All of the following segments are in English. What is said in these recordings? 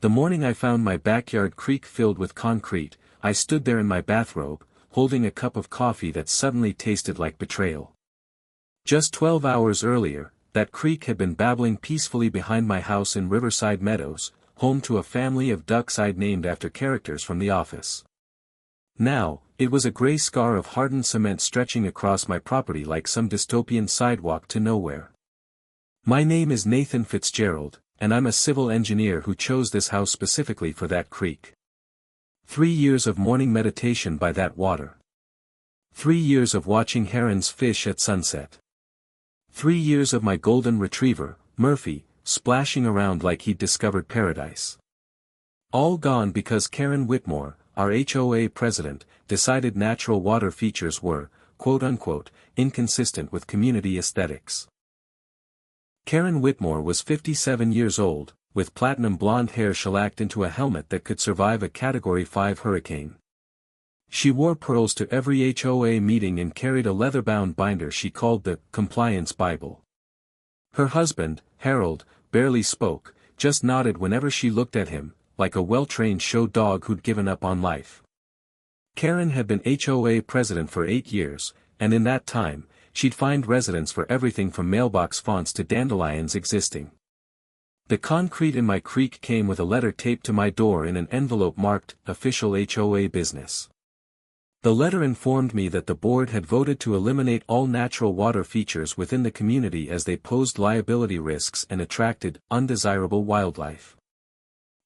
The morning I found my backyard creek filled with concrete, I stood there in my bathrobe, holding a cup of coffee that suddenly tasted like betrayal. Just 12 hours earlier, that creek had been babbling peacefully behind my house in Riverside Meadows, home to a family of ducks I'd named after characters from The Office. Now, it was a gray scar of hardened cement stretching across my property like some dystopian sidewalk to nowhere. My name is Nathan Fitzgerald, and I'm a civil engineer who chose this house specifically for that creek. 3 years of morning meditation by that water. 3 years of watching herons fish at sunset. 3 years of my golden retriever, Murphy, splashing around like he'd discovered paradise. All gone because Karen Whitmore, our HOA president, decided natural water features were, quote-unquote, inconsistent with community aesthetics. Karen Whitmore was 57 years old, with platinum blonde hair shellacked into a helmet that could survive a Category 5 hurricane. She wore pearls to every HOA meeting and carried a leather-bound binder she called the Compliance Bible. Her husband, Harold, barely spoke, just nodded whenever she looked at him, like a well-trained show dog who'd given up on life. Karen had been HOA president for 8 years, and in that time, she'd find residents for everything from mailbox fonts to dandelions existing. The concrete in my creek came with a letter taped to my door in an envelope marked, Official HOA Business. The letter informed me that the board had voted to eliminate all natural water features within the community as they posed liability risks and attracted undesirable wildlife.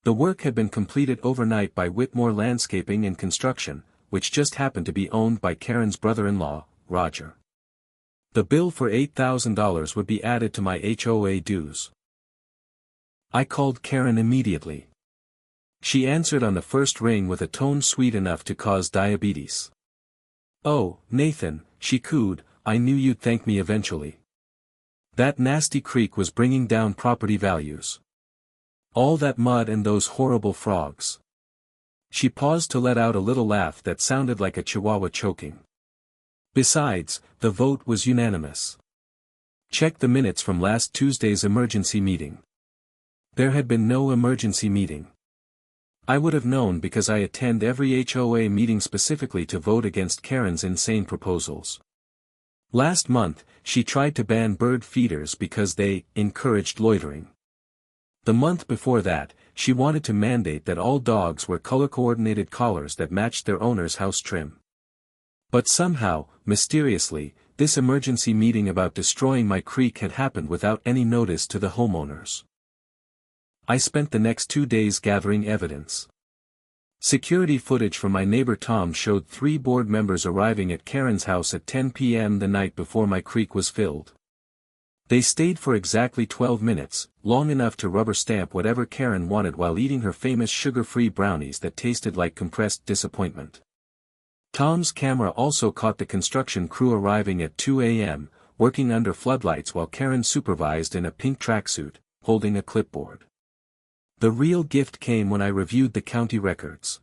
The work had been completed overnight by Whitmore Landscaping and Construction, which just happened to be owned by Karen's brother-in-law, Roger. The bill for $8,000 would be added to my HOA dues. I called Karen immediately. She answered on the first ring with a tone sweet enough to cause diabetes. "Oh, Nathan," she cooed, "I knew you'd thank me eventually. That nasty creek was bringing down property values. All that mud and those horrible frogs." She paused to let out a little laugh that sounded like a chihuahua choking. "Besides, the vote was unanimous. Check the minutes from last Tuesday's emergency meeting. There had been no emergency meeting. I would have known because I attend every HOA meeting specifically to vote against Karen's insane proposals. Last month, she tried to ban bird feeders because they encouraged loitering. The month before that, she wanted to mandate that all dogs wear color-coordinated collars that matched their owner's house trim. But somehow, mysteriously, this emergency meeting about destroying my creek had happened without any notice to the homeowners. I spent the next 2 days gathering evidence. Security footage from my neighbor Tom showed 3 board members arriving at Karen's house at 10 p.m. the night before my creek was filled. They stayed for exactly 12 minutes, long enough to rubber stamp whatever Karen wanted while eating her famous sugar-free brownies that tasted like compressed disappointment. Tom's camera also caught the construction crew arriving at 2 a.m., working under floodlights while Karen supervised in a pink tracksuit, holding a clipboard. The real gift came when I reviewed the county records.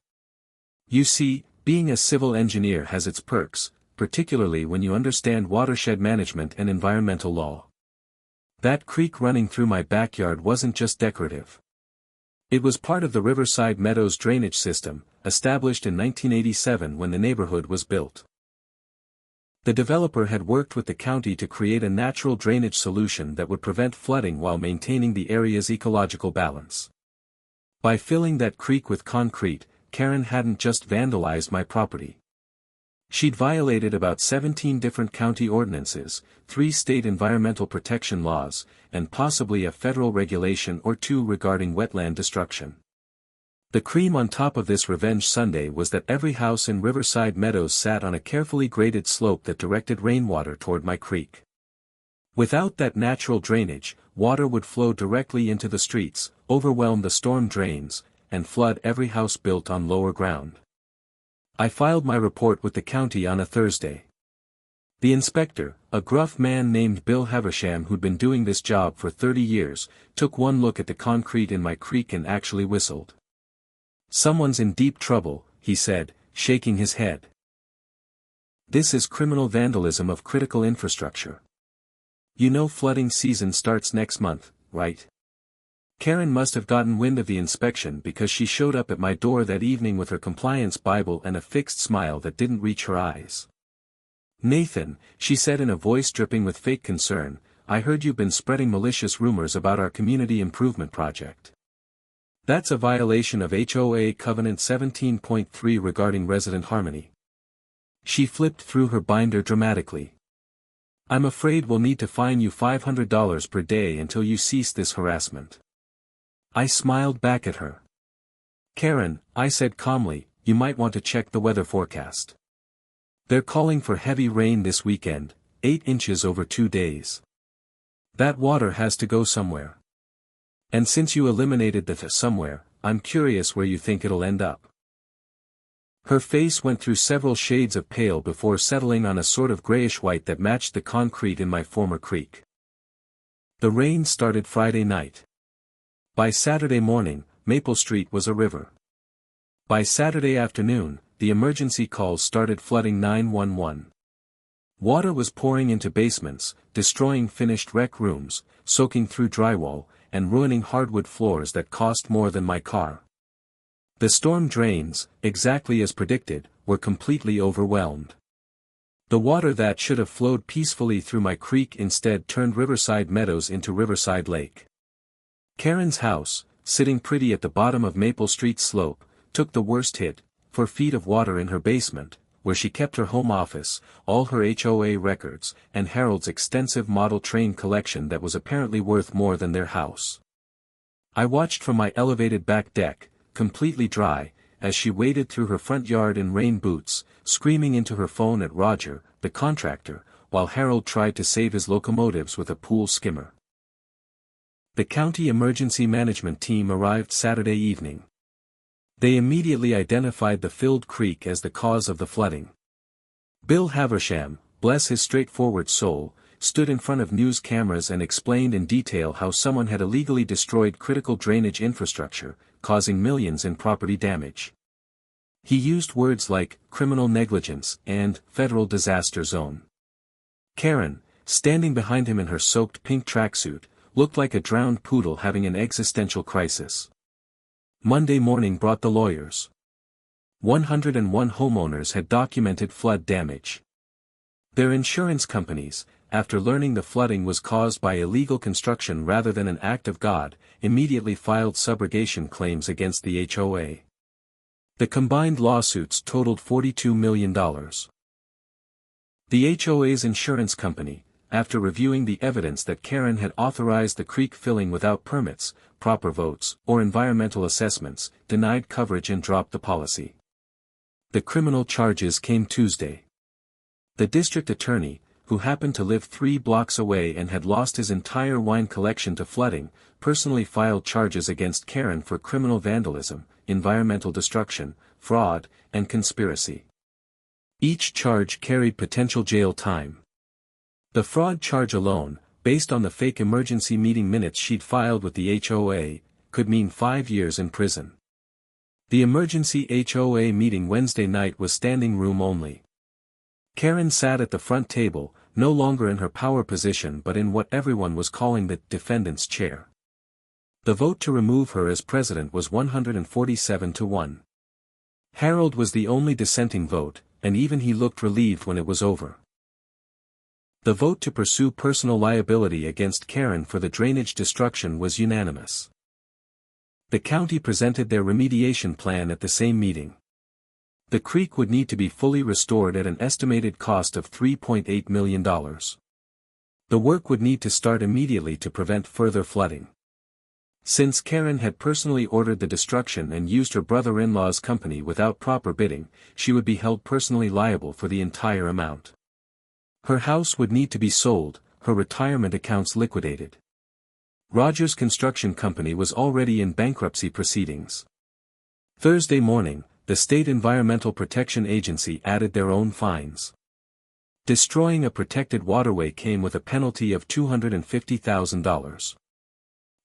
You see, being a civil engineer has its perks, particularly when you understand watershed management and environmental law. That creek running through my backyard wasn't just decorative. It was part of the Riverside Meadows drainage system, established in 1987 when the neighborhood was built. The developer had worked with the county to create a natural drainage solution that would prevent flooding while maintaining the area's ecological balance. By filling that creek with concrete, Karen hadn't just vandalized my property. She'd violated about 17 different county ordinances, 3 state environmental protection laws, and possibly a federal regulation or 2 regarding wetland destruction. The cream on top of this revenge sundae was that every house in Riverside Meadows sat on a carefully graded slope that directed rainwater toward my creek. Without that natural drainage, water would flow directly into the streets, overwhelm the storm drains, and flood every house built on lower ground. I filed my report with the county on a Thursday. The inspector, a gruff man named Bill Haversham who'd been doing this job for 30 years, took one look at the concrete in my creek and actually whistled. "Someone's in deep trouble," he said, shaking his head. "This is criminal vandalism of critical infrastructure. You know flooding season starts next month, right? Karen must have gotten wind of the inspection because she showed up at my door that evening with her compliance Bible and a fixed smile that didn't reach her eyes. "Nathan," she said in a voice dripping with fake concern, "I heard you've been spreading malicious rumors about our community improvement project. That's a violation of HOA Covenant 17.3 regarding resident harmony." She flipped through her binder dramatically. "I'm afraid we'll need to fine you $500 per day until you cease this harassment." I smiled back at her. "Karen," I said calmly, "you might want to check the weather forecast. They're calling for heavy rain this weekend, 8 inches over 2 days. That water has to go somewhere. And since you eliminated the somewhere, I'm curious where you think it'll end up." Her face went through several shades of pale before settling on a sort of grayish-white that matched the concrete in my former creek. The rain started Friday night. By Saturday morning, Maple Street was a river. By Saturday afternoon, the emergency calls started flooding 911. Water was pouring into basements, destroying finished rec rooms, soaking through drywall, and ruining hardwood floors that cost more than my car. The storm drains, exactly as predicted, were completely overwhelmed. The water that should have flowed peacefully through my creek instead turned Riverside Meadows into Riverside Lake. Karen's house, sitting pretty at the bottom of Maple Street's slope, took the worst hit, 4 feet of water in her basement, where she kept her home office, all her HOA records, and Harold's extensive model train collection that was apparently worth more than their house. I watched from my elevated back deck, completely dry, as she waded through her front yard in rain boots, screaming into her phone at Roger, the contractor, while Harold tried to save his locomotives with a pool skimmer. The county emergency management team arrived Saturday evening. They immediately identified the filled creek as the cause of the flooding. Bill Haversham, bless his straightforward soul, stood in front of news cameras and explained in detail how someone had illegally destroyed critical drainage infrastructure, causing millions in property damage. He used words like criminal negligence and federal disaster zone. Karen, standing behind him in her soaked pink tracksuit, looked like a drowned poodle having an existential crisis. Monday morning brought the lawyers. 101 homeowners had documented flood damage. Their insurance companies, after learning the flooding was caused by illegal construction rather than an act of God, immediately filed subrogation claims against the HOA. The combined lawsuits totaled $42 million. The HOA's insurance company, after reviewing the evidence that Karen had authorized the creek filling without permits, proper votes, or environmental assessments, denied coverage and dropped the policy. The criminal charges came Tuesday. The district attorney, who happened to live 3 blocks away and had lost his entire wine collection to flooding, personally filed charges against Karen for criminal vandalism, environmental destruction, fraud, and conspiracy. Each charge carried potential jail time. The fraud charge alone, based on the fake emergency meeting minutes she'd filed with the HOA, could mean 5 years in prison. The emergency HOA meeting Wednesday night was standing room only. Karen sat at the front table, no longer in her power position but in what everyone was calling the defendant's chair. The vote to remove her as president was 147-1. Harold was the only dissenting vote, and even he looked relieved when it was over. The vote to pursue personal liability against Karen for the drainage destruction was unanimous. The county presented their remediation plan at the same meeting. The creek would need to be fully restored at an estimated cost of $3.8 million. The work would need to start immediately to prevent further flooding. Since Karen had personally ordered the destruction and used her brother-in-law's company without proper bidding, she would be held personally liable for the entire amount. Her house would need to be sold, her retirement accounts liquidated. Rogers Construction Company was already in bankruptcy proceedings. Thursday morning, the State Environmental Protection Agency added their own fines. Destroying a protected waterway came with a penalty of $250,000.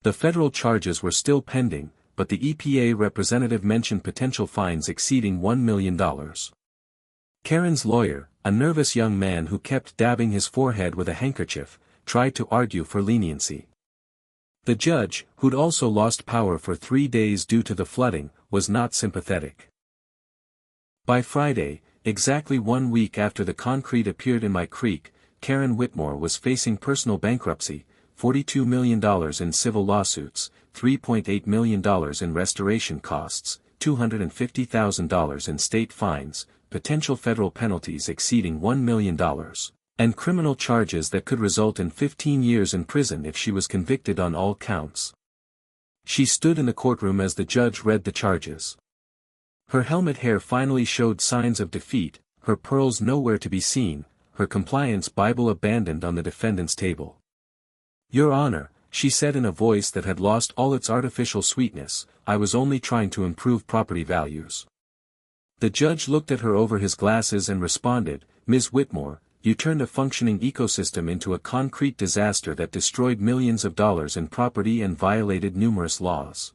The federal charges were still pending, but the EPA representative mentioned potential fines exceeding $1 million. Karen's lawyer, a nervous young man who kept dabbing his forehead with a handkerchief, tried to argue for leniency. The judge, who'd also lost power for 3 days due to the flooding, was not sympathetic. By Friday, exactly 1 week after the concrete appeared in my creek, Karen Whitmore was facing personal bankruptcy, $42 million in civil lawsuits, $3.8 million in restoration costs, $250,000 in state fines, potential federal penalties exceeding $1 million, and criminal charges that could result in 15 years in prison if she was convicted on all counts. She stood in the courtroom as the judge read the charges. Her helmet hair finally showed signs of defeat, her pearls nowhere to be seen, her compliance Bible abandoned on the defendant's table. "Your Honor," she said in a voice that had lost all its artificial sweetness, "I was only trying to improve property values." The judge looked at her over his glasses and responded, "Ms. Whitmore, you turned a functioning ecosystem into a concrete disaster that destroyed millions of dollars in property and violated numerous laws.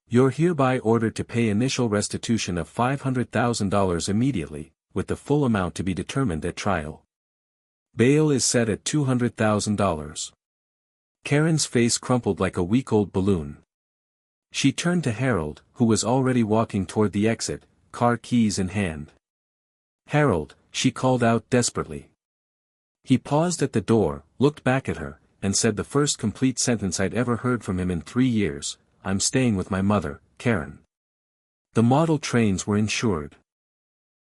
You're hereby ordered to pay initial restitution of $500,000 immediately, with the full amount to be determined at trial. Bail is set at $200,000. Karen's face crumpled like a week-old balloon. She turned to Harold, who was already walking toward the exit, car keys in hand. "Harold," she called out desperately. He paused at the door, looked back at her, and said the first complete sentence I'd ever heard from him in 3 years, "I'm staying with my mother, Karen." The model trains were insured.